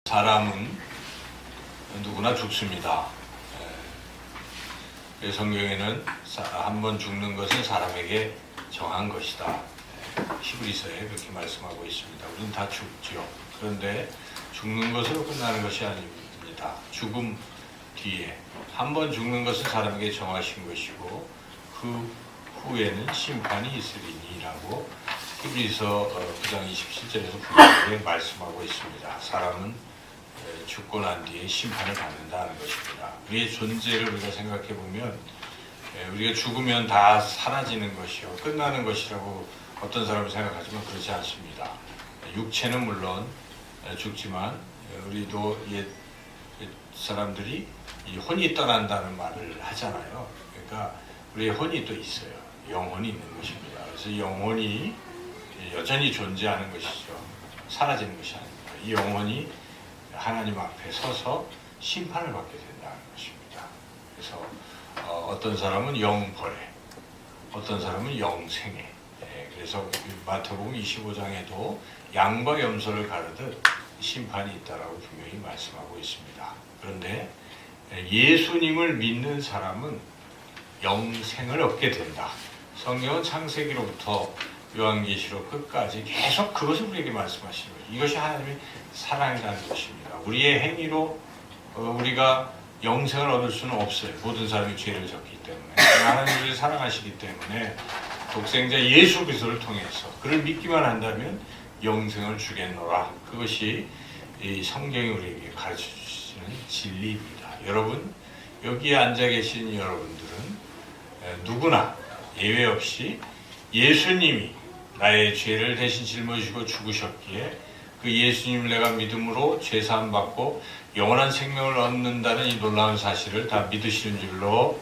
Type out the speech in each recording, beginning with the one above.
사람은 누구나 죽습니다. 성경에는 한 번 죽는 것은 사람에게 정한 것이다. 히브리서에 그렇게 말씀하고 있습니다. 우리는 다 죽죠. 그런데 죽는 것으로 끝나는 것이 아닙니다. 죽음 뒤에 한 번 죽는 것은 사람에게 정하신 것이고 그 후에는 심판이 있으리니라고 히브리서 9장 27절에서 분명히 말씀하고 있습니다. 사람은 죽고 난 뒤에 심판을 받는다는 것입니다. 우리의 존재를 우리가 생각해 보면 우리가 죽으면 다 사라지는 것이요 끝나는 것이라고 어떤 사람은 생각하지만 그렇지 않습니다. 육체는 물론 죽지만 우리도 옛 사람들이 이 혼이 떠난다는 말을 하잖아요. 그러니까 우리의 혼이 또 있어요. 영혼이 있는 것입니다. 그래서 영혼이 여전히 존재하는 것이죠. 사라지는 것이 아닙니다. 이 영혼이 하나님 앞에 서서 심판을 받게 된다는 것입니다. 그래서 어떤 사람은 영벌에, 어떤 사람은 영생에. 그래서 마태복음 25장에도 양과 염소를 가르듯 심판이 있다라고 분명히 말씀하고 있습니다. 그런데 예수님을 믿는 사람은 영생을 얻게 된다. 성경은 창세기로부터 요한계시록 끝까지 계속 그것을 우리에게 말씀하시는 거예요. 이것이 하나님의 사랑이라는 것입니다. 우리의 행위로 우리가 영생을 얻을 수는 없어요. 모든 사람이 죄를 졌기 때문에. 하나님 우리를 사랑하시기 때문에 독생자 예수 그리스도를 통해서 그를 믿기만 한다면 영생을 주겠노라. 그것이 이 성경이 우리에게 가르쳐주시는 진리입니다. 여러분, 여기에 앉아 계신 여러분들은 누구나 예외 없이 예수님이 나의 죄를 대신 짊어지고 죽으셨기에 그 예수님을 내가 믿음으로 죄사함 받고 영원한 생명을 얻는다는 이 놀라운 사실을 다 믿으시는 줄로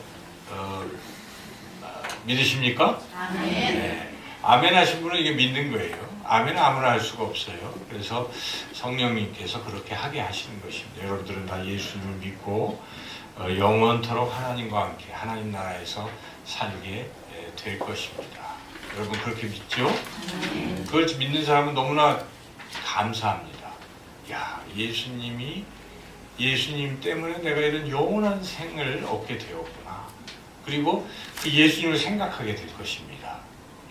믿으십니까? 아멘. 네. 아멘 하신 분은 이게 믿는 거예요. 아멘 아무나 할 수가 없어요. 그래서 성령님께서 그렇게 하게 하시는 것입니다. 여러분들은 다 예수님을 믿고 영원토록 하나님과 함께 하나님 나라에서 살게 될 것입니다. 여러분 그렇게 믿죠? 그걸 믿는 사람은 너무나 감사합니다. 야, 예수님 때문에 내가 이런 영원한 생을 얻게 되었구나. 그리고 그 예수님을 생각하게 될 것입니다.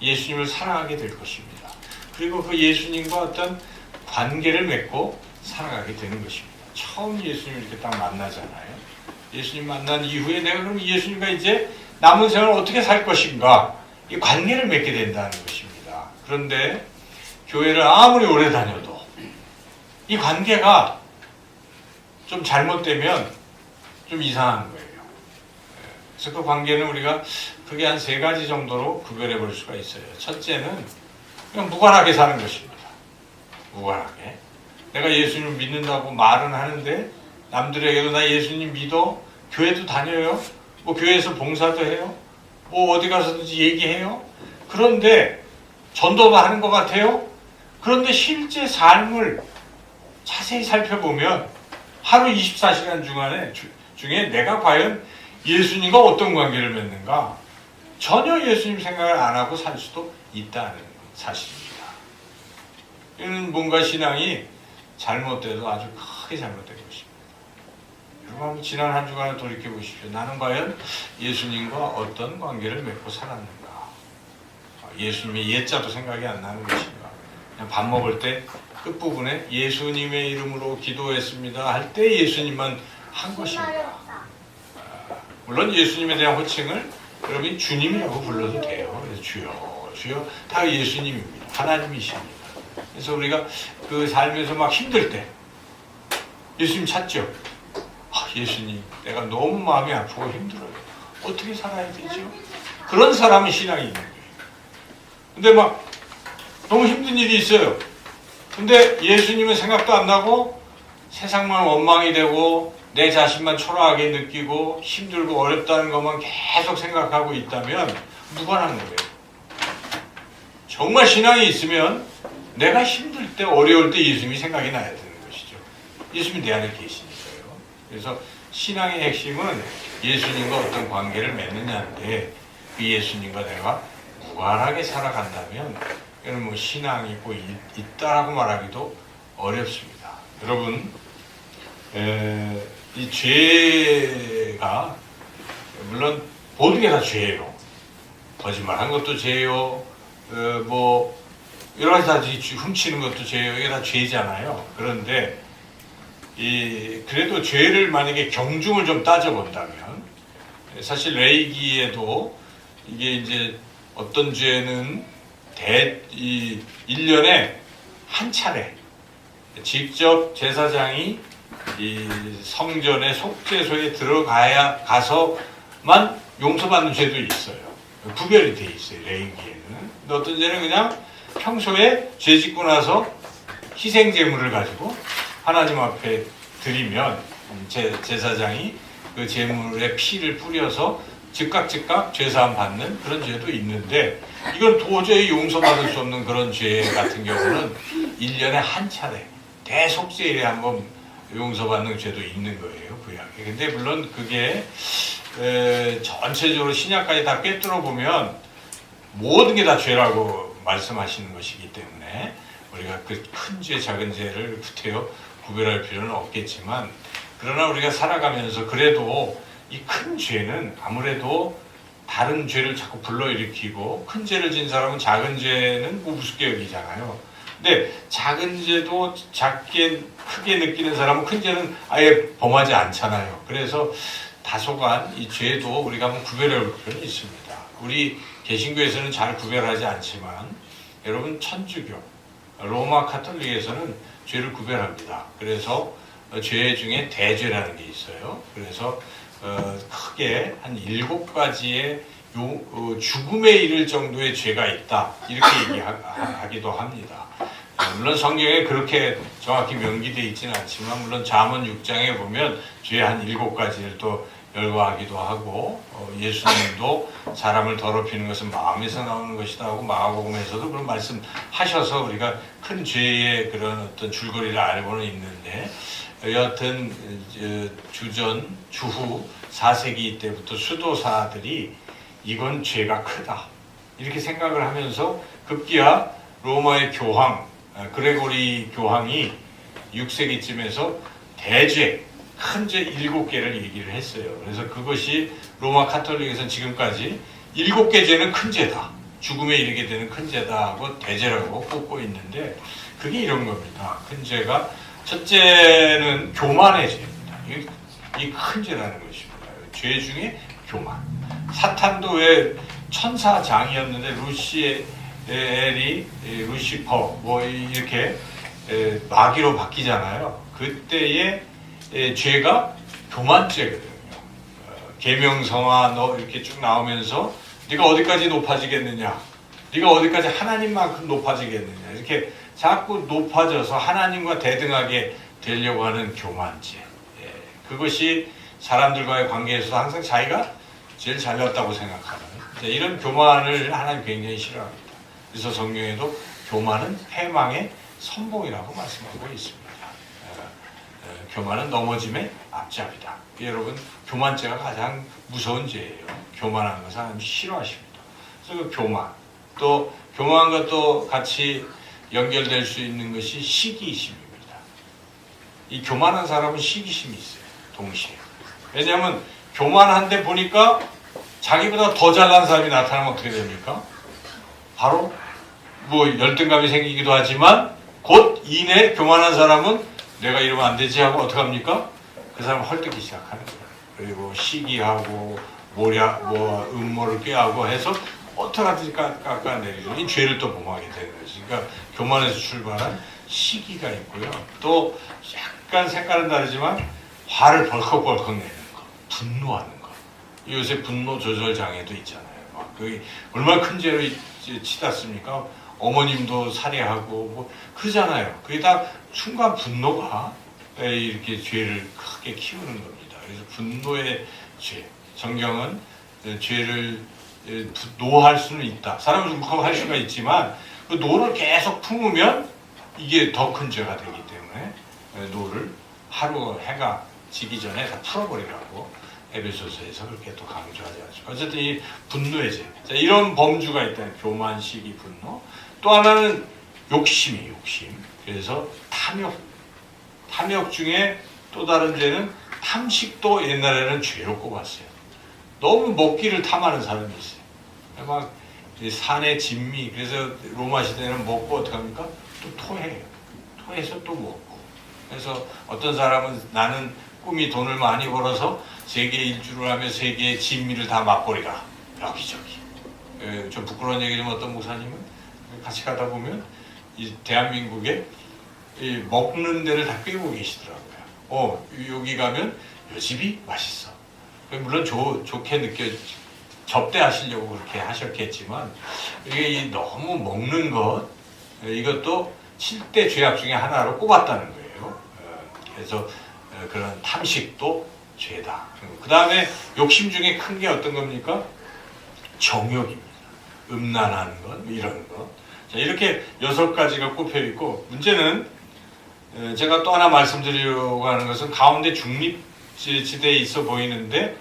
예수님을 사랑하게 될 것입니다. 그리고 그 예수님과 어떤 관계를 맺고 살아가게 되는 것입니다. 처음 예수님을 이렇게 딱 만나잖아요. 예수님 만난 이후에 내가 그럼 예수님과 이제 남은 생을 어떻게 살 것인가? 이 관계를 맺게 된다는 것입니다. 그런데 교회를 아무리 오래 다녀도 이 관계가 좀 잘못되면 좀 이상한 거예요. 그래서 그 관계는 우리가 크게 한 3가지 정도로 구별해 볼 수가 있어요. 첫째는 그냥 무관하게 사는 것입니다. 무관하게. 내가 예수님을 믿는다고 말은 하는데 남들에게도 나 예수님 믿어? 교회도 다녀요? 뭐 교회에서 봉사도 해요? 뭐 어디 가서든지 얘기해요? 그런데 전도도 하는 것 같아요? 그런데 실제 삶을 자세히 살펴보면 하루 24시간 중에 내가 과연 예수님과 어떤 관계를 맺는가? 전혀 예수님 생각을 안 하고 살 수도 있다는 사실입니다. 이는 뭔가 신앙이 잘못돼도 아주 크게 잘못된 것입니다. 여러분 지난 한 주간을 돌이켜 보십시오. 나는 과연 예수님과 어떤 관계를 맺고 살았는가? 예수님의 옛자도 생각이 안 나는 것인가? 그냥 밥 먹을 때 끝부분에 예수님의 이름으로 기도했습니다 할 때 예수님만 한 것인가? 물론 예수님에 대한 호칭을 여러분이 주님이라고 불러도 돼요. 그래서 주여 다 예수님입니다. 하나님이십니다. 그래서 우리가 그 삶에서 막 힘들 때 예수님 찾죠. 예수님, 내가 너무 마음이 아프고 힘들어요. 어떻게 살아야 되죠? 그런 사람은 신앙이 있는 거예요. 근데 막 너무 힘든 일이 있어요. 근데 예수님은 생각도 안 나고 세상만 원망이 되고 내 자신만 초라하게 느끼고 힘들고 어렵다는 것만 계속 생각하고 있다면 무관한 거예요. 정말 신앙이 있으면 내가 힘들 때 어려울 때 예수님이 생각이 나야 되는 것이죠. 예수님이 내 안에 계시니까요. 그래서 신앙의 핵심은 예수님과 어떤 관계를 맺느냐인데 그 예수님과 내가 무관하게 살아간다면 이건 뭐 신앙이 있고 있다라고 말하기도 어렵습니다. 여러분 이 죄가 물론 모든 게 다 죄예요. 거짓말한 것도 죄요. 뭐 여러 가지 다 훔치는 것도 죄예요. 이게 다 죄잖아요. 그런데 그래도 죄를 만약에 경중을 좀 따져본다면 사실 레위기에도 이게 이제 어떤 죄는 1년에 한 차례 직접 제사장이 이 성전의 속죄소에 가서만 용서받는 죄도 있어요. 구별이 돼 있어요. 레위기에는. 근데 어떤 죄는 그냥 평소에 죄 짓고 나서 희생 제물을 가지고 하나님 앞에 드리면 제사장이 그 제물에 피를 뿌려서 즉각 죄사함 받는 그런 죄도 있는데, 이건 도저히 용서받을 수 없는 그런 죄 같은 경우는 1년에 한 차례 대속죄일에 한번 용서받는 죄도 있는 거예요, 구약에. 근데 물론 그게 전체적으로 신약까지 다 꿰뚫어 보면 모든 게 다 죄라고 말씀하시는 것이기 때문에 우리가 그 큰 죄, 작은 죄를 구태여 구별할 필요는 없겠지만, 그러나 우리가 살아가면서 그래도 이 큰 죄는 아무래도 다른 죄를 자꾸 불러일으키고, 큰 죄를 진 사람은 작은 죄는 우습게 여기잖아요. 근데 작은 죄도 크게 느끼는 사람은 큰 죄는 아예 범하지 않잖아요. 그래서 다소간 이 죄도 우리가 한번 구별해 볼 필요는 있습니다. 우리 개신교에서는 잘 구별하지 않지만, 여러분 천주교, 로마 카톨릭에서는 죄를 구별합니다. 그래서 죄 중에 대죄라는 게 있어요. 그래서 크게 한 7가지의 죽음에 이를 정도의 죄가 있다, 이렇게 얘기하기도 합니다. 물론 성경에 그렇게 정확히 명기되어 있지는 않지만, 물론 잠언 6장에 보면 죄 한 7가지를 또 열거하기도 하고, 예수님도 사람을 더럽히는 것은 마음에서 나오는 것이다 하고 마가복음에서도 그런 말씀하셔서 우리가 큰 죄의 그런 어떤 줄거리를 알고는 있는데, 여하튼 주후 4세기 때부터 수도사들이 이건 죄가 크다 이렇게 생각을 하면서 급기야 로마의 교황 그레고리 교황이 6세기쯤에서 대죄, 큰 죄 7개를 얘기를 했어요. 그래서 그것이 로마 카톨릭에서는 지금까지 7개 죄는 큰 죄다, 죽음에 이르게 되는 큰 죄다 하고 대죄라고 꼽고 있는데, 그게 이런 겁니다. 큰 죄가 첫째는 교만의 죄입니다. 이 큰 죄라는 것입니다. 죄 중에 교만. 사탄도 왜 천사장이었는데 루시퍼 뭐 이렇게 마귀로 바뀌잖아요. 그때의 죄가 교만죄거든요. 계명성화 너 이렇게 쭉 나오면서 네가 어디까지 높아지겠느냐, 네가 어디까지 하나님만큼 높아지겠느냐, 이렇게 자꾸 높아져서 하나님과 대등하게 되려고 하는 교만죄. 그것이 사람들과의 관계에서도 항상 자기가 제일 잘났다고 생각하는 이런 교만을 하나님 굉장히 싫어합니다. 그래서 성경에도 교만은 패망의 선봉이라고 말씀하고 있습니다. 교만은 넘어짐의 앞잡이다. 여러분, 교만죄가 가장 무서운 죄예요. 교만한 것을 하나님 싫어하십니다. 그래서 그 교만, 또 교만과 또 같이 연결될 수 있는 것이 시기심입니다. 이 교만한 사람은 시기심이 있어요, 동시에. 왜냐하면 교만한데 보니까 자기보다 더 잘난 사람이 나타나면 어떻게 됩니까? 바로 뭐 열등감이 생기기도 하지만 곧 이내 교만한 사람은 내가 이러면 안 되지 하고 어떻게 합니까? 그 사람은 헐뜯기 시작하는 거예요. 그리고 시기하고 음모를 꾀하고 해서 어떻게든지 깎아내리는 이 죄를 또 범하게 되는 거지. 그러니까 교만에서 출발한 시기가 있고요. 또 약간 색깔은 다르지만 화를 벌컥벌컥 내는 거, 분노하는 거. 요새 분노 조절 장애도 있잖아요. 막 그게 얼마나 큰 죄로 치닫습니까? 어머님도 살해하고 뭐 그러잖아요. 그게 다 순간 분노가 이렇게 죄를 크게 키우는 겁니다. 그래서 분노의 죄. 성경은 죄를 노할 수는 있다. 사람은 욱하할 수가 있지만 그 노를 계속 품으면 이게 더 큰 죄가 되기 때문에 노를 해가 지기 전에 다 풀어버리라고 에베소서에서 그렇게 또 강조하지 않습니까? 어쨌든 이 분노의 죄. 자, 이런 범주가 있다. 교만, 시기, 분노. 또 하나는 욕심이 욕심. 그래서 탐욕 중에 또 다른 죄는 탐식도 옛날에는 죄로 꼽았어요. 너무 먹기를 탐하는 사람이 있어요. 막 산의 진미, 그래서 로마 시대는 먹고 어떡합니까? 또 토해요. 토해서 또 먹고. 그래서 어떤 사람은 나는 꿈이 돈을 많이 벌어서 세계 일주를 하며 세계의 진미를 다 맛보리라. 여기저기. 좀 부끄러운 얘기지만 어떤 목사님은 같이 가다 보면 이 대한민국에 이 먹는 데를 다 꿰고 계시더라고요. 여기 가면 요 집이 맛있어. 물론 좋게 접대하시려고 그렇게 하셨겠지만 이게 너무 먹는 것 이것도 7대 죄악 중에 하나로 꼽았다는 거예요. 그래서 그런 탐식도 죄다. 그 다음에 욕심 중에 큰 게 어떤 겁니까? 정욕입니다. 음란한 것, 이런 것. 자, 이렇게 6가지가 꼽혀 있고, 문제는 제가 또 하나 말씀드리려고 하는 것은 가운데 중립지대에 있어 보이는데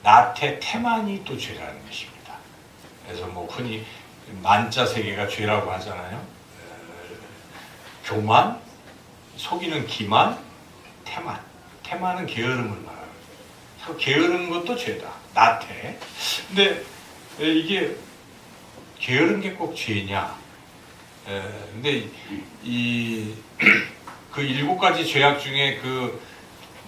나태 태만이 또 죄라는 것입니다. 그래서 뭐 흔히 만자 세계가 죄라고 하잖아요. 교만, 속이는 기만, 태만. 태만은 게으름을 말하는. 게으른 것도 죄다. 나태. 근데 이게 게으른 게 꼭 죄냐? 근데 그 7가지 죄악 중에 그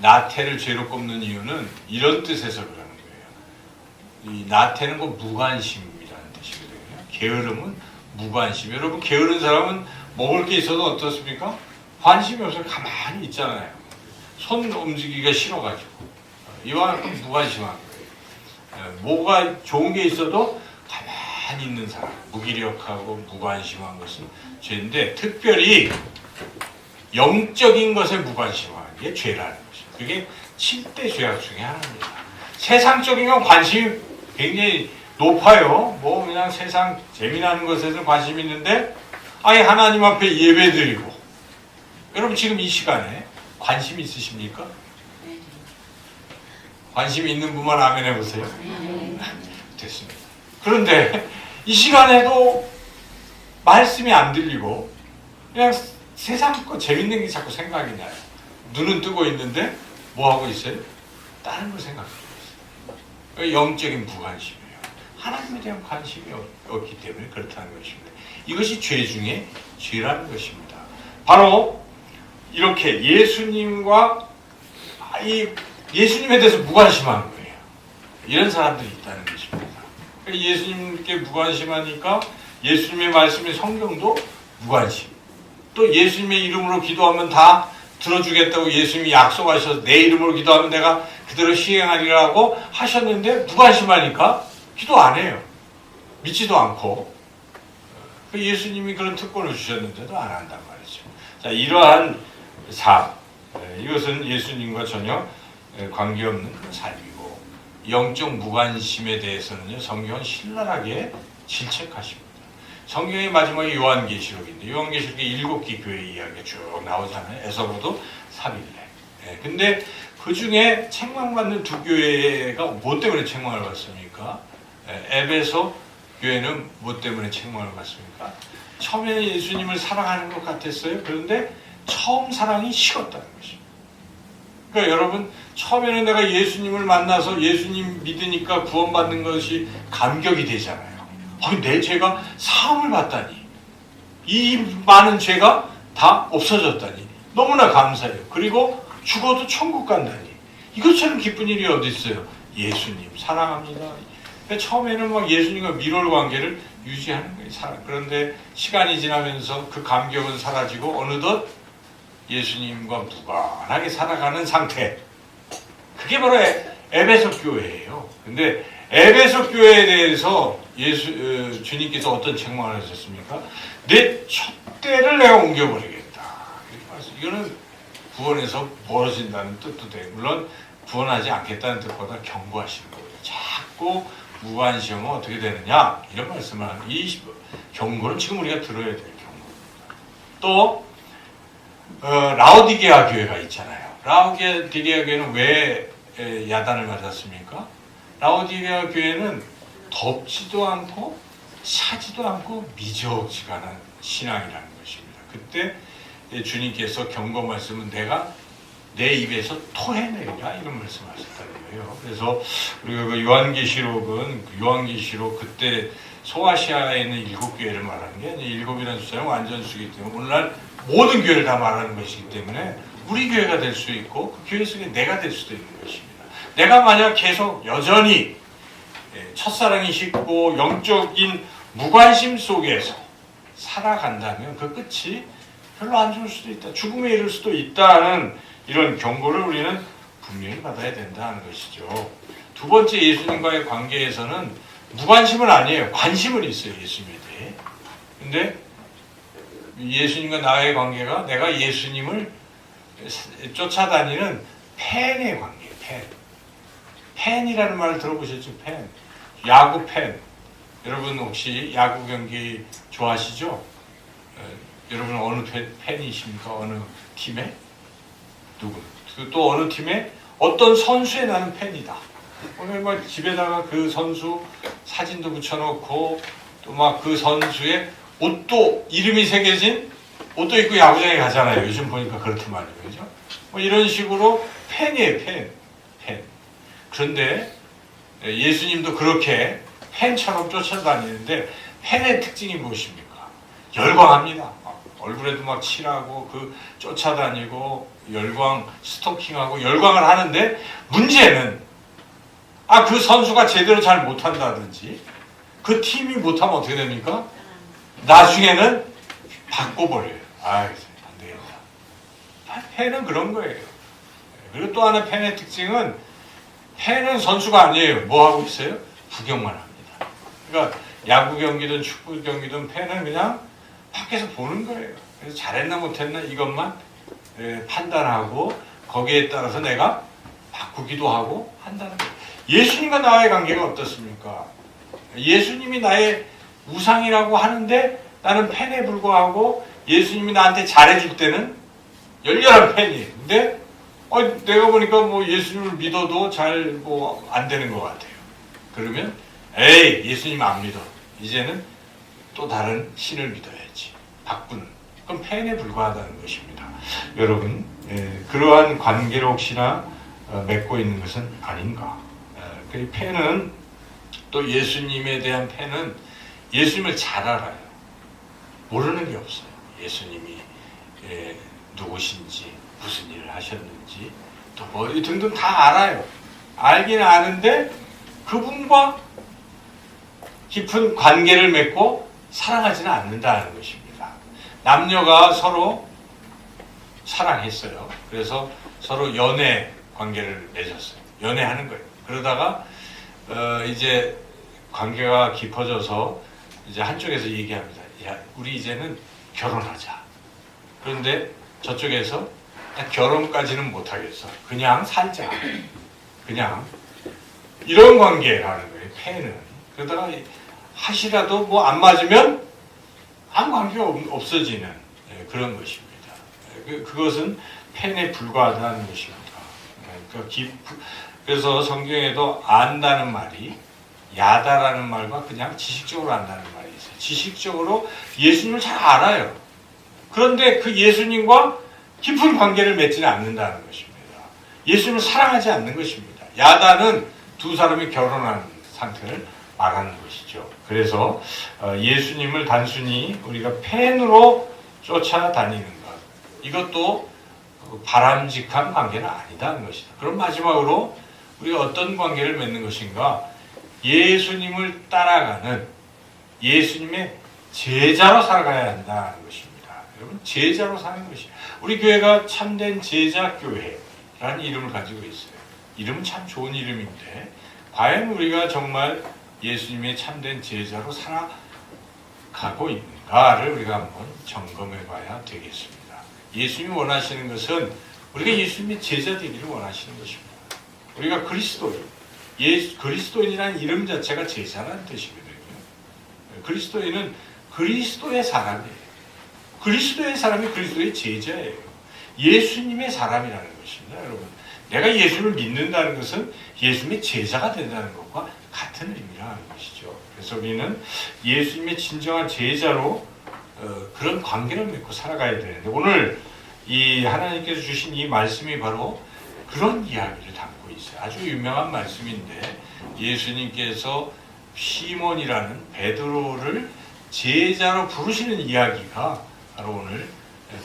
나태를 죄로 꼽는 이유는 이런 뜻에서 그러는 거예요. 이 나태는 그 무관심이라는 뜻이거든요. 게으름은 무관심. 여러분 게으른 사람은 먹을 게 있어도 어떻습니까? 관심이 없어서 가만히 있잖아요. 손 움직이기가 싫어가지고. 이와 같은 무관심한 거예요. 뭐가 좋은 게 있어도 가만히 있는 사람, 무기력하고 무관심한 것은 죄인데 특별히 영적인 것에 무관심한 게 죄라는 것이죠. 그게 7대 죄악 중에 하나입니다. 세상적인 건 관심이 굉장히 높아요. 뭐 그냥 세상 재미나는 것에는 관심이 있는데 아예 하나님 앞에 예배드리고 여러분 지금 이 시간에 관심 있으십니까? 관심이 있는 분만 아멘 해보세요. 됐습니다. 그런데 이 시간에도 말씀이 안 들리고 그냥 세상 거 재밌는 게 자꾸 생각이 나요. 눈은 뜨고 있는데 뭐 하고 있어요? 다른 걸 생각하고 있어요. 영적인 무관심이에요. 하나님에 대한 관심이 없기 때문에 그렇다는 것입니다. 이것이 죄 중에 죄라는 것입니다. 바로 이렇게 예수님과 예수님에 대해서 무관심한 거예요. 이런 사람들이 있다는 것입니다. 예수님께 무관심하니까 예수님의 말씀이 성경도 무관심. 또 예수님의 이름으로 기도하면 다 들어주겠다고 예수님이 약속하셔서 내 이름으로 기도하면 내가 그대로 시행하리라고 하셨는데 무관심하니까 기도 안 해요. 믿지도 않고. 예수님이 그런 특권을 주셨는데도 안 한단 말이죠. 자, 이러한 삶, 이것은 예수님과 전혀 관계없는 삶이고 영적 무관심에 대해서는요 성경은 신랄하게 질책하십니다. 성경의 마지막에 요한계시록인데 요한계시록에 7개 교회 이야기가 쭉 나오잖아요. 에서부도 사빌레. 근데 그 중에 책망받는 2교회가 뭐 때문에 책망을 받습니까? 에베소 교회는 뭐 때문에 책망을 받습니까? 처음에는 예수님을 사랑하는 것 같았어요. 그런데 처음 사랑이 식었다는 것입니다. 그러니까 여러분 처음에는 내가 예수님을 만나서 예수님 믿으니까 구원받는 것이 감격이 되잖아요. 내 죄가 사함을 받다니 이 많은 죄가 다 없어졌다니 너무나 감사해요. 그리고 죽어도 천국 간다니 이것처럼 기쁜 일이 어디 있어요. 예수님 사랑합니다. 그러니까 처음에는 막 예수님과 밀월 관계를 유지하는 거예요. 그런데 시간이 지나면서 그 감격은 사라지고 어느덧 예수님과 무관하게 살아가는 상태. 그게 바로 에베소 교회예요. 근데 에베소 교회에 대해서 주님께서 어떤 책망을 하셨습니까? 내 촛대를 내가 옮겨버리겠다. 이거는 구원에서 멀어진다는 뜻도 돼요. 물론 구원하지 않겠다는 뜻보다 경고하시는 거예요. 자꾸 무관심하면 어떻게 되느냐? 이런 말씀을 하는 이 경고는 지금 우리가 들어야 될 경고입니다. 또 라오디게아 교회가 있잖아요. 라오디게아 교회는 왜 야단을 맞았습니까? 라오디게아 교회는 덥지도 않고 차지도 않고 미적지근한 신앙이라는 것입니다. 그때 주님께서 경고 말씀은 내가 내 입에서 토해내리라 이런 말씀하셨다는 거예요. 그래서 우리가 그 요한계시록 그때 소아시아에 있는 7교회를 말하는 게 아니라 7이라는 숫자는 완전수이기 때문에 오늘날 모든 교회를 다 말하는 것이기 때문에 우리 교회가 될 수 있고 그 교회 속에 내가 될 수도 있는 것입니다. 내가 만약 계속 여전히 첫사랑이 식고 영적인 무관심 속에서 살아간다면 그 끝이 별로 안 좋을 수도 있다. 죽음에 이를 수도 있다는 이런 경고를 우리는 분명히 받아야 된다는 것이죠. 두 번째, 예수님과의 관계에서는 무관심은 아니에요. 관심은 있어요. 예수님에 대해. 근데 예수님과 나의 관계가 내가 예수님을 쫓아다니는 팬의 관계예요. 팬이라는 말을 들어보셨죠? 팬. 야구 팬. 여러분 혹시 야구 경기 좋아하시죠? 여러분 어느 팬이십니까? 어느 팀에? 누구? 또 어느 팀에? 어떤 선수에 나는 팬이다. 오늘 막 집에다가 그 선수 사진도 붙여놓고 또 막 그 선수의 옷도 이름이 새겨진 옷도 입고 야구장에 가잖아요. 요즘 보니까 그렇더만요. 그죠? 뭐 이런 식으로 팬이에요. 팬. 그런데 예수님도 그렇게 팬처럼 쫓아다니는데 팬의 특징이 무엇입니까? 열광합니다. 얼굴에도 막 칠하고 쫓아다니고 열광 스토킹하고 열광을 하는데 문제는 그 선수가 제대로 잘 못한다든지 그 팀이 못하면 어떻게 됩니까? 나중에는 바꿔버려요. 안 되겠다. 팬은 그런 거예요. 그리고 또 하나 팬의 특징은 팬은 선수가 아니에요. 뭐 하고 있어요? 구경만 합니다. 그러니까 야구 경기든 축구 경기든 팬은 그냥 밖에서 보는 거예요. 그래서 잘했나 못했나 이것만 판단하고 거기에 따라서 내가 바꾸기도 하고 한다는 거예요. 예수님과 나의 관계가 어떻습니까? 예수님이 나의 우상이라고 하는데 나는 팬에 불과하고 예수님이 나한테 잘해줄 때는 열렬한 팬이에요. 근데 내가 보니까 뭐 예수님을 믿어도 잘 안 되는 것 같아요. 그러면 에이 예수님 안 믿어. 이제는 또 다른 신을 믿어야지. 바꾸는. 그럼 팬에 불과하다는 것입니다. 여러분 그러한 관계를 혹시나 맺고 있는 것은 아닌가. 그 팬은 또 예수님에 대한 팬은 예수님을 잘 알아요. 모르는 게 없어요. 예수님이 누구신지 무슨 일을 하셨는지 또 뭐 등등 다 알아요. 알긴 아는데 그분과 깊은 관계를 맺고 사랑하지는 않는다는 것입니다. 남녀가 서로 사랑했어요. 그래서 서로 연애 관계를 맺었어요. 연애하는 거예요. 그러다가 이제 관계가 깊어져서 이제 한쪽에서 얘기합니다. 야, 우리 이제는 결혼하자. 그런데 저쪽에서 결혼까지는 못하겠어. 그냥 살자. 그냥 이런 관계라는 거예요. 팬은. 그러다가 하시라도 뭐 안 맞으면 아무 관계가 없어지는 그런 것입니다. 그것은 팬에 불과하다는 것입니다. 그래서 성경에도 안다는 말이 야다라는 말과 그냥 지식적으로 안다는 말이 있어요. 지식적으로 예수님을 잘 알아요. 그런데 그 예수님과 깊은 관계를 맺지는 않는다는 것입니다. 예수님을 사랑하지 않는 것입니다. 야다는 두 사람이 결혼한 상태를 말하는 것이죠. 그래서 예수님을 단순히 우리가 팬으로 쫓아다니는 것, 이것도 바람직한 관계는 아니다는 것이다. 그럼 마지막으로 우리가 어떤 관계를 맺는 것인가? 예수님을 따라가는 예수님의 제자로 살아가야 한다는 것입니다. 여러분, 제자로 사는 것이 우리 교회가 참된 제자교회라는 이름을 가지고 있어요. 이름은 참 좋은 이름인데 과연 우리가 정말 예수님의 참된 제자로 살아가고 있는가를 우리가 한번 점검해 봐야 되겠습니다. 예수님이 원하시는 것은 우리가 예수님의 제자 되기를 원하시는 것입니다. 우리가 그리스도인이라는 이름 자체가 제자라는 뜻이거든요. 그리스도인은 그리스도의 사람이에요. 그리스도의 사람이 그리스도의 제자예요. 예수님의 사람이라는 것입니다. 여러분, 내가 예수를 믿는다는 것은 예수님의 제자가 된다는 것과 같은 의미라는 것이죠. 그래서 우리는 예수님의 진정한 제자로 그런 관계를 맺고 살아가야 되는데 오늘 이 하나님께서 주신 이 말씀이 바로 그런 이야기를 담고 있어요. 아주 유명한 말씀인데 예수님께서 시몬이라는 베드로를 제자로 부르시는 이야기가 바로 오늘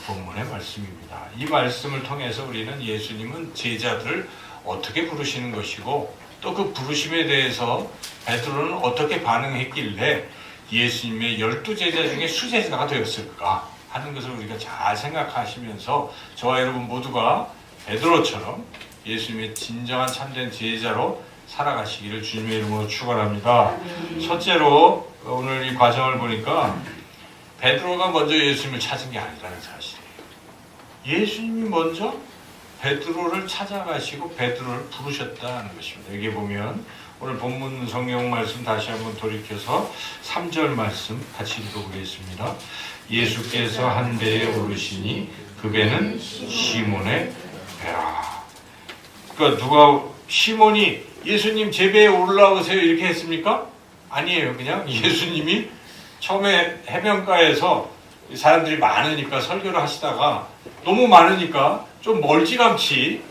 본문의 말씀입니다. 이 말씀을 통해서 우리는 예수님은 제자들을 어떻게 부르시는 것이고 또 그 부르심에 대해서 베드로는 어떻게 반응했길래 예수님의 12제자 중에 수제자가 되었을까 하는 것을 우리가 잘 생각하시면서 저와 여러분 모두가 베드로처럼 예수님의 진정한 참된 제자로 살아가시기를 주님의 이름으로 축원합니다. 첫째로 오늘 이 과정을 보니까 베드로가 먼저 예수님을 찾은 게 아니라는 사실이에요. 예수님이 먼저 베드로를 찾아가시고 베드로를 부르셨다는 것입니다. 여기 보면 오늘 본문 성경 말씀 다시 한번 돌이켜서 3절 말씀 같이 읽어보겠습니다. 예수께서 한 배에 오르시니 그 배는 시몬의 배라. 그러니까 누가 시몬이 예수님 제 배에 올라오세요 이렇게 했습니까? 아니에요. 그냥 예수님이 처음에 해변가에서 사람들이 많으니까 설교를 하시다가 너무 많으니까 좀 멀찌감치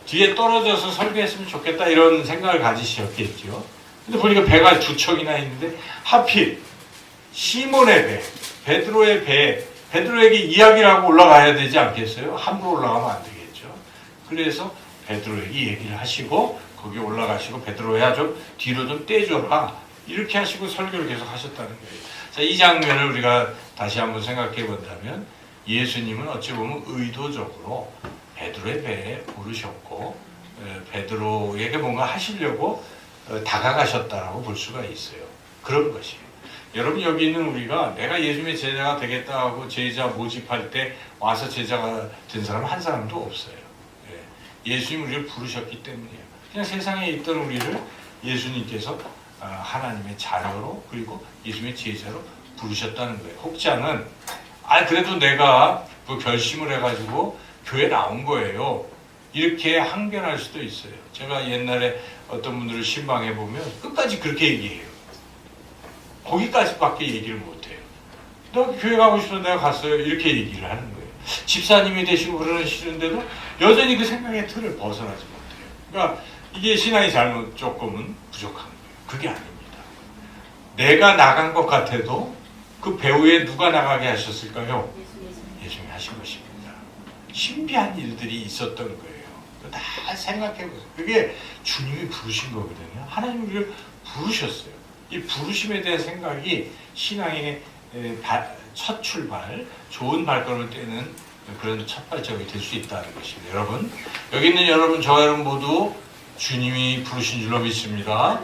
뒤에 떨어져서 설교했으면 좋겠다 이런 생각을 가지셨겠죠. 근데 보니까 배가 두 척이나 있는데 하필 시몬의 배, 베드로의 배, 베드로에게 이야기를 하고 올라가야 되지 않겠어요? 함부로 올라가면 안 되겠죠. 그래서 베드로에게 얘기를 하시고 거기 올라가시고 베드로야 좀 뒤로 좀 떼줘라 이렇게 하시고 설교를 계속 하셨다는 거예요. 자, 이 장면을 우리가 다시 한번 생각해 본다면 예수님은 어찌 보면 의도적으로 베드로의 배에 오르셨고 베드로에게 뭔가 하시려고 다가가셨다라고 볼 수가 있어요. 그런 것이에요. 여러분 여기 있는 우리가 내가 예수님의 제자가 되겠다 하고 제자 모집할 때 와서 제자가 된 사람은 한 사람도 없어요. 예수님 우리를 부르셨기 때문이에요. 그냥 세상에 있던 우리를 예수님께서 하나님의 자녀로 그리고 예수님의 제자로 부르셨다는 거예요. 혹자는 그래도 내가 그 결심을 해가지고 교회 나온 거예요. 이렇게 항변할 수도 있어요. 제가 옛날에 어떤 분들을 신방해 보면 끝까지 그렇게 얘기해요. 거기까지밖에 얘기를 못해요. 너 교회 가고 싶어서 내가 갔어요. 이렇게 얘기를 하는 거예요. 집사님이 되시고 그러시는데도 여전히 그 생각의 틀을 벗어나지 못해요. 그러니까 이게 신앙이 조금은 부족한 거예요. 그게 아닙니다. 내가 나간 것 같아도 그 배후에 누가 나가게 하셨을까요? 예수님이 하신 것입니다. 신비한 일들이 있었던 거예요. 다 생각해보세요. 그게 주님이 부르신 거거든요. 하나님 우리를 부르셨어요. 이 부르심에 대한 생각이 신앙의 첫 출발, 좋은 발걸음을 떼는 그런 첫 발자국이 될 수 있다는 것입니다. 여러분, 여기 있는 여러분, 저와 여러분 모두 주님이 부르신 줄로 믿습니다.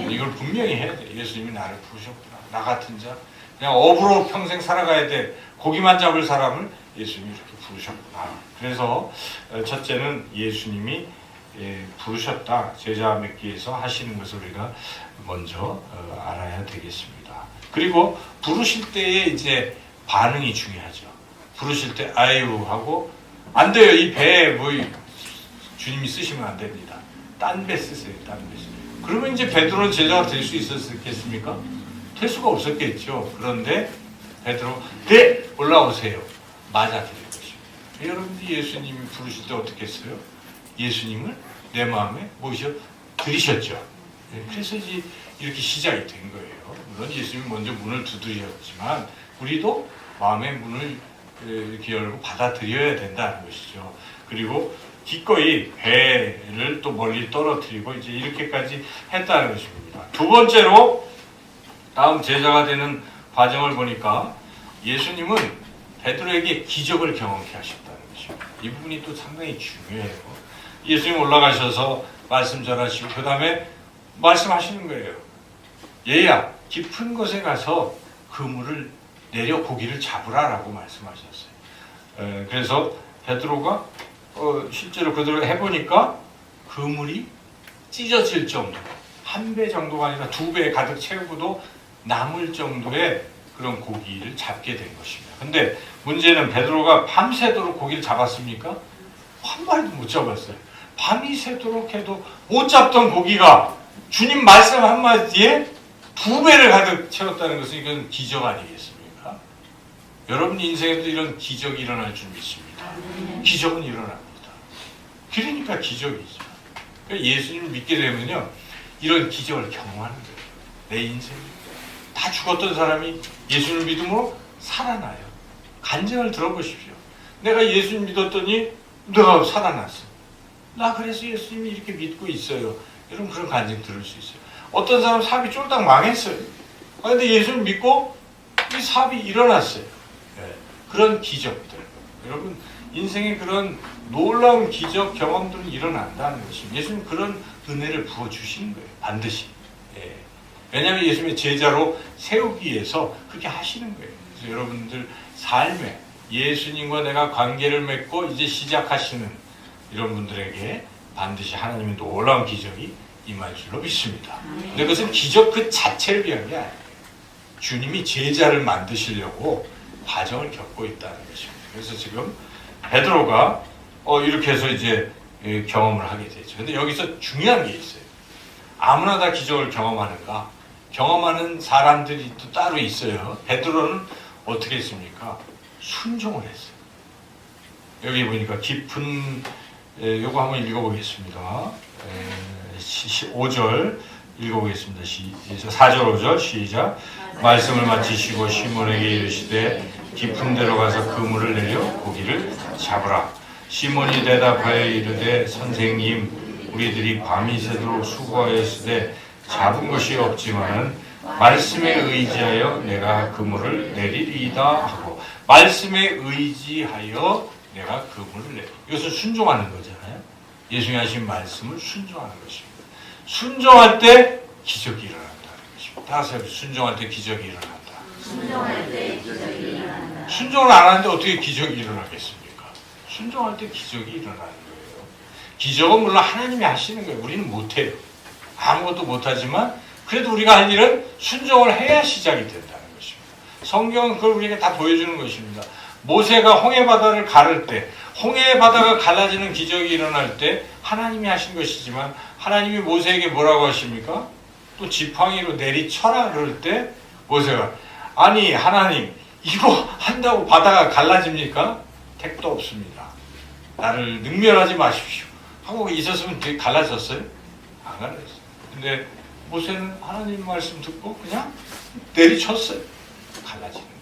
이걸 분명히 해야 돼요. 예수님이 나를 부르셨구나. 나 같은 자, 그냥 업으로 평생 살아가야 돼. 고기만 잡을 사람을 예수님이 이렇게 부르셨구나. 그래서 첫째는 예수님이 부르셨다. 제자 맺기 위해서 하시는 것을 우리가 먼저 알아야 되겠습니다. 그리고 부르실 때의 이제 반응이 중요하죠. 부르실 때 아유 하고 안 돼요. 이 배에 뭐 주님이 쓰시면 안 됩니다. 딴 배 쓰세요. 딴 배 쓰세요. 그러면 이제 베드로는 제자가 될 수 있었겠습니까? 될 수가 없었겠죠. 그런데 베드로 네 올라오세요. 맞아들인 것입니다. 여러분들이 예수님이 부르실 때 어떻게 했어요? 예수님을 내 마음에 모셔 들이셨죠. 그래서 이제 이렇게 시작이 된 거예요. 물론 예수님이 먼저 문을 두드렸지만 우리도 마음의 문을 이렇게 열고 받아들여야 된다는 것이죠. 그리고 기꺼이 배를 또 멀리 떨어뜨리고 이제 이렇게까지 했다는 것입니다. 두 번째로 다음 제자가 되는 과정을 보니까 예수님은 베드로에게 기적을 경험케 하셨다는 것입니다. 이 부분이 또 상당히 중요해요. 예수님 올라가셔서 말씀 전하시고 그 다음에 말씀하시는 거예요. 얘야 깊은 곳에 가서 그물을 내려 고기를 잡으라라고 말씀하셨어요. 그래서 베드로가 실제로 그대로 해보니까 그물이 찢어질 정도, 한 배 정도가 아니라 2배 가득 채우고도 남을 정도의 그런 고기를 잡게 된 것입니다. 근데 문제는 베드로가 밤새도록 고기를 잡았습니까? 한 마리도 못 잡았어요. 밤이 새도록 해도 못 잡던 고기가 주님 말씀 한마디에 2배를 가득 채웠다는 것은 이건 기적 아니겠습니까? 여러분 인생에도 이런 기적이 일어날 줄 믿습니다. 기적은 일어납니다. 그러니까 기적이죠. 그러니까 예수님을 믿게 되면요, 이런 기적을 경험하는 거예요. 내 인생 다 죽었던 사람이 예수를 믿음으로 살아나요. 간증을 들어보십시오. 내가 예수님 믿었더니 내가 살아났어. 나 그래서 예수님이 이렇게 믿고 있어요. 이런 그런 간증 들을 수 있어요. 어떤 사람 사업이 쫄딱 망했어요. 그런데 예수를 믿고 이 사업이 일어났어요. 네. 그런 기적들. 여러분, 인생에 그런 놀라운 기적 경험들은 일어난다는 것입니다. 예수님 그런 은혜를 부어주시는 거예요. 반드시. 예. 왜냐하면 예수님의 제자로 세우기 위해서 그렇게 하시는 거예요. 그래서 여러분들 삶에 예수님과 내가 관계를 맺고 이제 시작하시는 이런 분들에게 반드시 하나님의 놀라운 기적이 임할 줄로 믿습니다. 근데 그것은 기적 그 자체를 위한 게 아니에요. 주님이 제자를 만드시려고 과정을 겪고 있다는 것입니다. 그래서 지금 베드로가 이렇게 해서 이제 경험을 하게 되죠. 근데 여기서 중요한 게 있어요. 아무나 다 기적을 경험하는가? 경험하는 사람들이 또 따로 있어요. 베드로는 어떻게 했습니까? 순종을 했어요. 여기 보니까 깊은 요거 한번 읽어보겠습니다. 5절 읽어보겠습니다. 4절 5절 시작. 말씀을 마치시고 시몬에게 이르시되 깊은 데로 가서 그물을 내려 고기를 잡으라. 시몬이 대답하여 이르되 선생님 우리들이 밤이 새도록 수고하였으되 잡은 것이 없지만은 말씀에 의지하여 내가 그물을 내리리이다 하고, 말씀에 의지하여 내가 그물을 내리. 이것은 순종하는 거잖아요. 예수님이 하신 말씀을 순종하는 것입니다. 순종할 때 기적이 일어난다는 것입니다. 다시 순종할 때 기적이 일어난다. 순종할 때 기적이 일어난다. 순종을 안 하는데 어떻게 기적이 일어나겠습니까? 순종할 때 기적이 일어나는 거예요. 기적은 물론 하나님이 하시는 거예요. 우리는 못해요. 아무것도 못하지만 그래도 우리가 할 일은 순종을 해야 시작이 된다는 것입니다. 성경은 그걸 우리에게 다 보여주는 것입니다. 모세가 홍해바다를 가를 때, 홍해바다가 갈라지는 기적이 일어날 때 하나님이 하신 것이지만 하나님이 모세에게 뭐라고 하십니까? 또 지팡이로 내리쳐라 그럴 때 모세가 아니 하나님 이거 한다고 바다가 갈라집니까? 택도 없습니다. 나를 능멸하지 마십시오 하고 있었으면 갈라졌어요? 안 갈라졌어요. 근데 모세는 하나님 말씀 듣고 그냥 내리쳤어요. 갈라지는 거예요.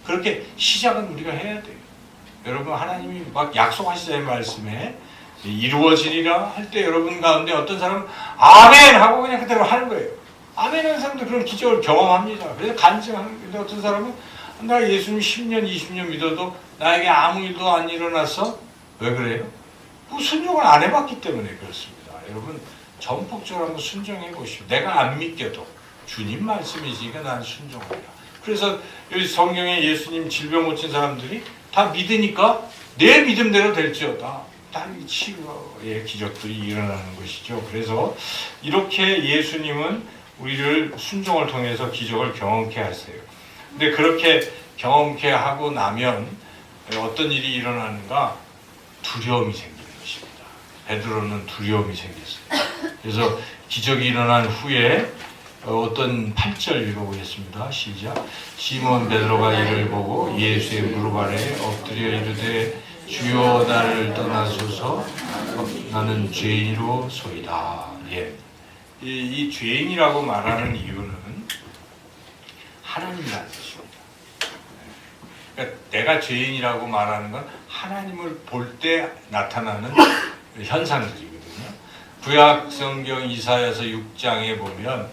그렇게 시작은 우리가 해야 돼요. 여러분 하나님이 막 약속하시자는 말씀에 이루어지리라 할 때 여러분 가운데 어떤 사람은 아멘 하고 그냥 그대로 하는 거예요. 아멘 하는 사람도 그런 기적을 경험합니다. 그래서 간증하는 거예요. 어떤 사람은 나 예수님 10년 20년 믿어도 나에게 아무 일도 안 일어났어? 왜 그래요? 그 순종을 안 해봤기 때문에 그렇습니다. 여러분 전폭적으로 한번 순종해 보시오. 내가 안 믿겨도 주님 말씀이시니까 난 순종합니다. 그래서 여기 성경에 예수님 질병 고친 사람들이 다 믿으니까 내 믿음대로 될지어다. 단 치유의 기적들이 일어나는 것이죠. 그래서 이렇게 예수님은 우리를 순종을 통해서 기적을 경험케 하세요. 근데 그렇게 경험케 하고 나면 어떤 일이 일어나는가? 두려움이 생기는 것입니다. 베드로는 두려움이 생겼어요. 그래서 기적이 일어난 후에 어떤 8절 읽어보겠습니다. 시작. 시몬 베드로가 이를 보고 예수의 무릎 아래 엎드려 이르되 주여 나를 떠나소서 나는 죄인으로 소이다. 예. 이 죄인이라고 말하는 이유는 하나님이라는 뜻입니다. 그러니까 내가 죄인이라고 말하는 건 하나님을 볼 때 나타나는 현상들이거든요. 구약 성경 이사야서 6장에 보면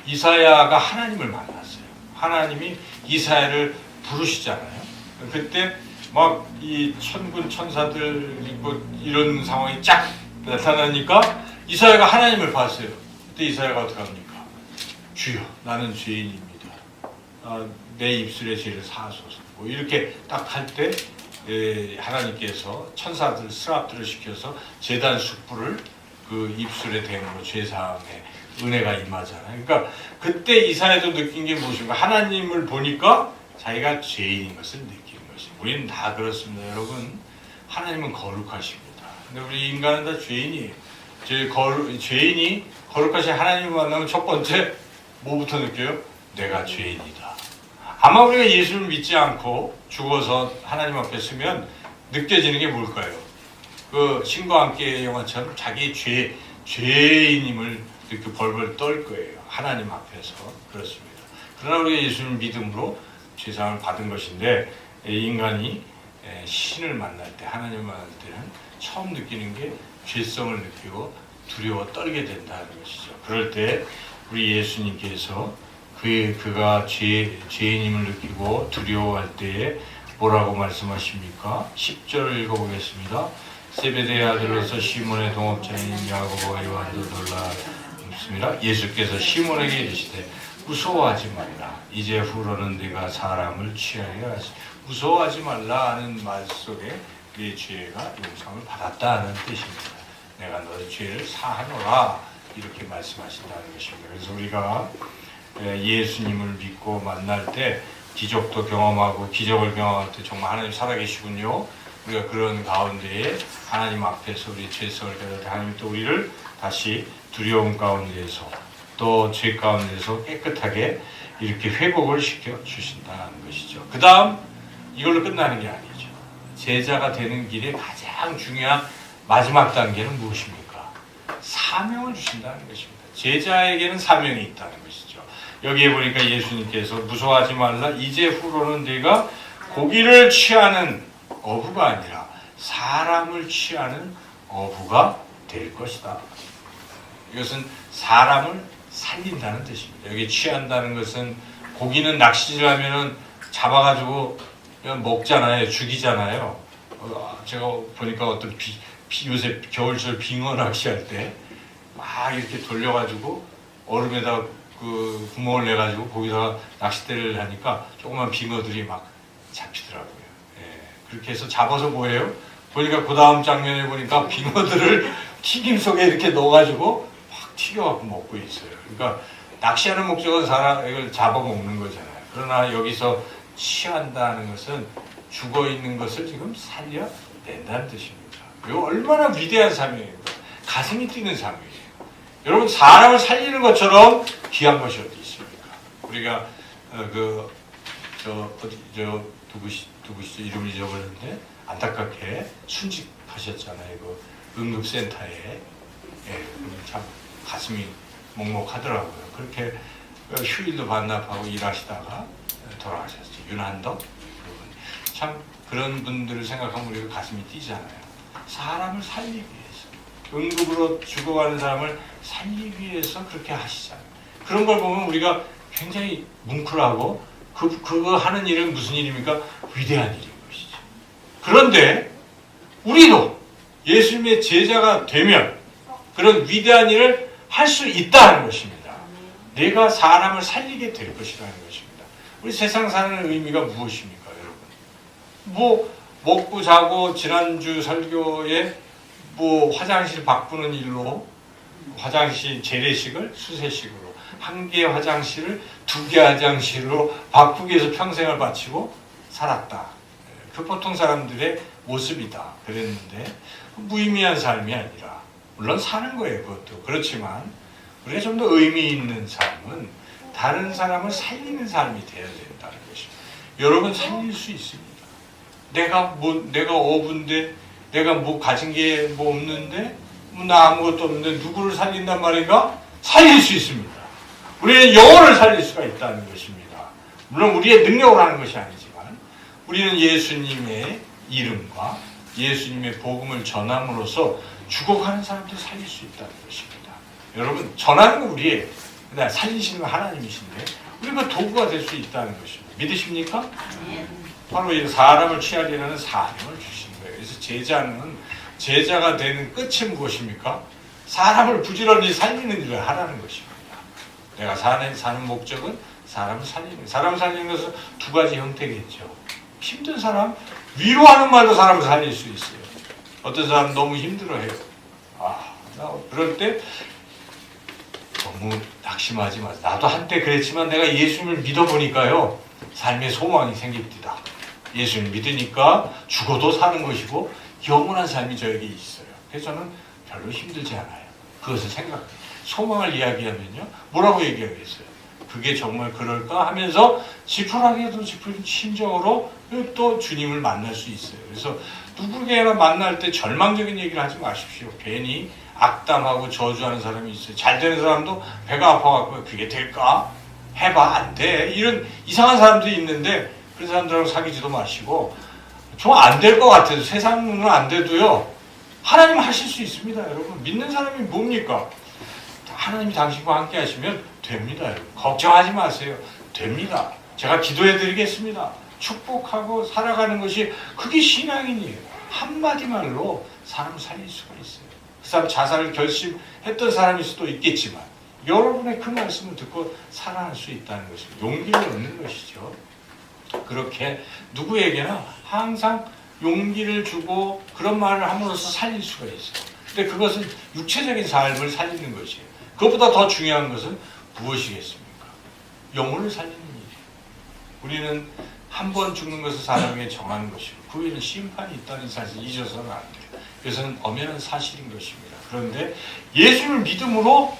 이사야가 하나님을 만났어요. 하나님이 이사야를 부르시잖아요. 그때 막 이 천군 천사들 있고 이런 상황이 쫙 나타나니까 이사야가 하나님을 봤어요. 그때 이사야가 어떻게 합니까? 주여 나는 죄인입니다. 내 입술의 죄를 사하소서. 뭐 이렇게 딱 할 때 하나님께서 천사들 스랍들을 시켜서 제단 숯불을 그 입술에 대므로 죄사함의 은혜가 임하잖아요. 그러니까 그때 이사야도 느낀 게 무엇인가? 하나님을 보니까 자기가 죄인인 것을 느끼는 것입니다. 우리는 다 그렇습니다. 여러분 하나님은 거룩하십니다. 근데 우리 인간은 다 죄인이에요. 죄인이 거룩하신 하나님을 만나면 첫 번째 뭐부터 느껴요? 내가 죄인이다. 아마 우리가 예수를 믿지 않고 죽어서 하나님 앞에 서면 느껴지는 게 뭘까요? 그 신과 함께 영화처럼 자기 죄인임을 이렇게 벌벌 떨 거예요. 하나님 앞에서. 그렇습니다. 그러나 우리가 예수님 믿음으로 죄상을 받은 것인데, 인간이 신을 만날 때, 하나님을 만날 때는 처음 느끼는 게 죄성을 느끼고 두려워 떨게 된다는 것이죠. 그럴 때 우리 예수님께서 그가 죄인임을 느끼고 두려워할 때에 뭐라고 말씀하십니까? 10절을 읽어보겠습니다. 세베대의 아들로서 시몬의 동업자인 야고보와 요한도 놀랐습니다. 예수께서 시몬에게 이르시되 무서워하지 말라. 이제 후로는 네가 사람을 취하리라 하시니, 무서워하지 말라 하는 말 속에 네 죄가 용서를 받았다는 뜻입니다. 내가 너의 죄를 사하노라, 이렇게 말씀하신다는 것입니다. 그래서 우리가 예수님을 믿고 만날 때 기적도 경험하고 기적을 경험할 때 정말 하나님 살아계시군요. 우리가 그런 가운데에 하나님 앞에서 우리 죄성을 깨달을 때 하나님이 또 우리를 다시 두려움 가운데에서 또 죄 가운데에서 깨끗하게 이렇게 회복을 시켜 주신다는 것이죠. 그 다음 이걸로 끝나는 게 아니죠. 제자가 되는 길에 가장 중요한 마지막 단계는 무엇입니까? 사명을 주신다는 것입니다. 제자에게는 사명이 있다는 것이죠. 여기에 보니까 예수님께서 무서워하지 말라. 이제 후로는 네가 고기를 취하는 어부가 아니라 사람을 취하는 어부가 될 것이다. 이것은 사람을 살린다는 뜻입니다. 여기 취한다는 것은, 고기는 낚시질 하면은 잡아가지고 그냥 먹잖아요. 죽이잖아요. 제가 보니까 어떤 요새 겨울철 빙어 낚시할 때 막 이렇게 돌려가지고 얼음에다 그 구멍을 내가지고 거기다가 낚싯대를 하니까 조그만 빙어들이 막 잡히더라고요. 예, 그렇게 해서 잡아서 뭐예요? 보니까 그 다음 장면에 보니까 빙어들을 튀김 속에 이렇게 넣어가지고 막 튀겨갖고 먹고 있어요. 그러니까 낚시하는 목적은 이걸 잡아먹는 거잖아요. 그러나 여기서 취한다는 것은 죽어 있는 것을 지금 살려낸다는 뜻입니다. 이거 얼마나 위대한 사명입니까? 가슴이 뛰는 사명이에요. 여러분, 사람을 살리는 것처럼 귀한 것이 어디 있습니까? 우리가 누구시죠? 이름을 잊어버렸는데 안타깝게 순직하셨잖아요. 그 응급센터에. 예, 참 가슴이 먹먹하더라고요. 그렇게 휴일도 반납하고 일하시다가 돌아가셨어요. 윤한덕 그분. 참 그런 분들을 생각하면 우리가 가슴이 뛰잖아요. 사람을 살리기 위해서, 응급으로 죽어가는 사람을 살리기 위해서 그렇게 하시잖아요. 그런 걸 보면 우리가 굉장히 뭉클하고 그거 하는 일은 무슨 일입니까? 위대한 일인 것이죠. 그런데 우리도 예수님의 제자가 되면 그런 위대한 일을 할 수 있다는 것입니다. 내가 사람을 살리게 될 것이라는 것입니다. 우리 세상 사는 의미가 무엇입니까, 여러분? 뭐 먹고 자고 지난주 설교에 뭐 화장실 바꾸는 일로 화장실 재래식을 수세식으로, 한 개 화장실을 2개 화장실로 바꾸기 위해서 평생을 바치고 살았다. 그 보통 사람들의 모습이다. 그랬는데 무의미한 삶이 아니라, 물론 사는 거예요. 그것도 그렇지만 우리가 좀 더 의미 있는 삶은 다른 사람을 살리는 삶이 되어야 된다는 것입니다. 여러분, 살릴 수 있습니다. 내가 어부인데, 내가 뭐 가진 게 뭐 없는데, 나 아무것도 없는데 누구를 살린단 말인가? 살릴 수 있습니다. 우리는 영혼을 살릴 수가 있다는 것입니다. 물론 우리의 능력으로 하는 것이 아니지만 우리는 예수님의 이름과 예수님의 복음을 전함으로써 죽어가는 사람들을 살릴 수 있다는 것입니다. 여러분, 전하는 건 우리의, 살리시는 건 하나님이신데 우리가 도구가 될 수 있다는 것입니다. 믿으십니까? 바로 이 사람을 취하리라는 사명을 주신 거예요. 그래서 제자가 되는 끝이 무엇입니까? 사람을 부지런히 살리는 일을 하라는 것입니다. 내가 사는 목적은 사람을 살리는 것은 2가지 형태겠죠. 힘든 사람, 위로하는 말로 사람을 살릴 수 있어요. 어떤 사람 너무 힘들어해요. 그럴 때 너무 낙심하지 마세요. 나도 한때 그랬지만 내가 예수님을 믿어보니까요, 삶의 소망이 생깁니다. 예수님을 믿으니까 죽어도 사는 것이고 영원한 삶이 저에게 있어요. 그래서 저는 별로 힘들지 않아요. 그것을 생각해요. 소망을 이야기하면요, 뭐라고 얘기하겠어요? 그게 정말 그럴까 하면서 지푸라기도 짚은 심정으로 또 주님을 만날 수 있어요. 그래서 누구에게나 만날 때 절망적인 얘기를 하지 마십시오. 괜히 악담하고 저주하는 사람이 있어요. 잘 되는 사람도 배가 아파갖고 그게 될까? 해봐 안 돼. 이런 이상한 사람들이 있는데 그런 사람들하고 사귀지도 마시고 좀 안 될 것 같아도 세상은 안 돼도요. 하나님 하실 수 있습니다. 여러분 믿는 사람이 뭡니까? 하나님이 당신과 함께 하시면 됩니다. 여러분. 걱정하지 마세요. 됩니다. 제가 기도해 드리겠습니다. 축복하고 살아가는 것이 그게 신앙인이에요. 한마디 말로 사람 살릴 수가 있어요. 그 사람 자살을 결심했던 사람일 수도 있겠지만 여러분의 그 말씀을 듣고 살아날 수 있다는 것입니다. 용기를 얻는 것이죠. 그렇게 누구에게나 항상 용기를 주고 그런 말을 함으로써 살릴 수가 있어요. 근데 그것은 육체적인 삶을 살리는 것이에요. 그것보다 더 중요한 것은 무엇이겠습니까? 영혼을 살리는 일이에요. 우리는 한 번 죽는 것을 사람에게 정하는 것이고 그 후에는 심판이 있다는 사실을 잊어서는 안 돼요. 그것은 엄연한 사실인 것입니다. 그런데 예수를 믿음으로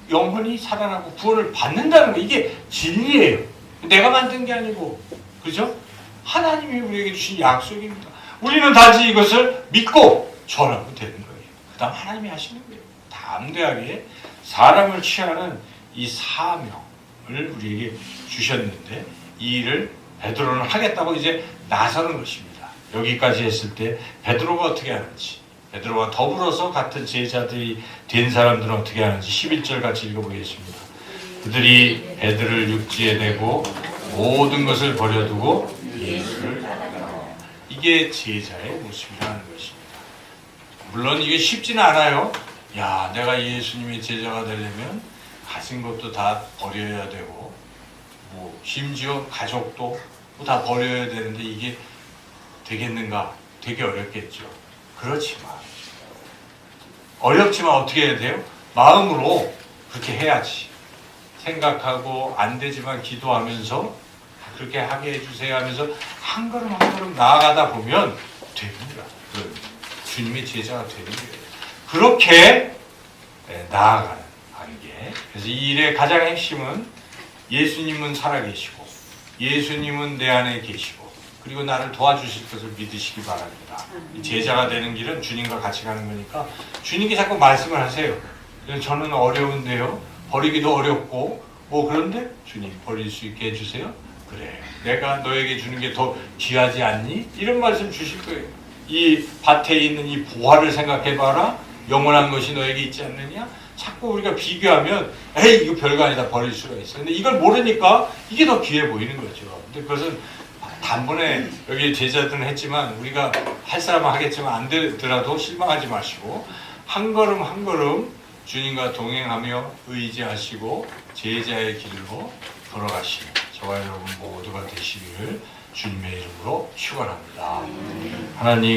영혼이 살아나고 구원을 받는다는 거 이게 진리예요. 내가 만든 게 아니고 그죠? 하나님이 우리에게 주신 약속입니다. 우리는 단지 이것을 믿고 전하면 되는 거예요. 그 다음 하나님이 하시는 거예요. 담대하게 사람을 취하는 이 사명을 우리에게 주셨는데 이 일을 베드로는 하겠다고 이제 나서는 것입니다. 여기까지 했을 때 베드로가 어떻게 하는지 베드로와 더불어서 같은 제자들이 된 사람들은 어떻게 하는지 11절 같이 읽어보겠습니다. 그들이 베드로를 육지에 대고 모든 것을 버려두고 예수를 따라. 이게 제자의 모습이라는 것입니다. 물론 이게 쉽지는 않아요. 야, 내가 예수님의 제자가 되려면 가진 것도 다 버려야 되고 뭐 심지어 가족도 다 버려야 되는데 이게 되겠는가? 되게 어렵겠죠. 그렇지만 어렵지만 어떻게 해야 돼요? 마음으로 그렇게 해야지. 생각하고 안 되지만 기도하면서 그렇게 하게 해주세요 하면서 한 걸음 한 걸음 나아가다 보면 됩니다. 주님의 제자가 되는 거예요. 그렇게 나아가는 관계. 그래서 이 일의 가장 핵심은 예수님은 살아계시고 예수님은 내 안에 계시고 그리고 나를 도와주실 것을 믿으시기 바랍니다. 제자가 되는 길은 주님과 같이 가는 거니까 주님께 자꾸 말씀을 하세요. 저는 어려운데요. 버리기도 어렵고 뭐 그런데 주님 버릴 수 있게 해주세요. 그래 내가 너에게 주는 게 더 귀하지 않니? 이런 말씀 주실 거예요. 이 밭에 있는 이 보화를 생각해봐라. 영원한 것이 너에게 있지 않느냐? 자꾸 우리가 비교하면 에이 이거 별거 아니다 버릴 수가 있어. 근데 이걸 모르니까 이게 더 귀해 보이는 거죠. 근데 그것은 단번에 여기 제자들은 했지만 우리가 할 사람은 하겠지만 안 되더라도 실망하지 마시고 한 걸음 한 걸음 주님과 동행하며 의지하시고 제자의 길로 걸어가시는 저와 여러분 모두가 되시기를 주님의 이름으로 축원합니다. 하나님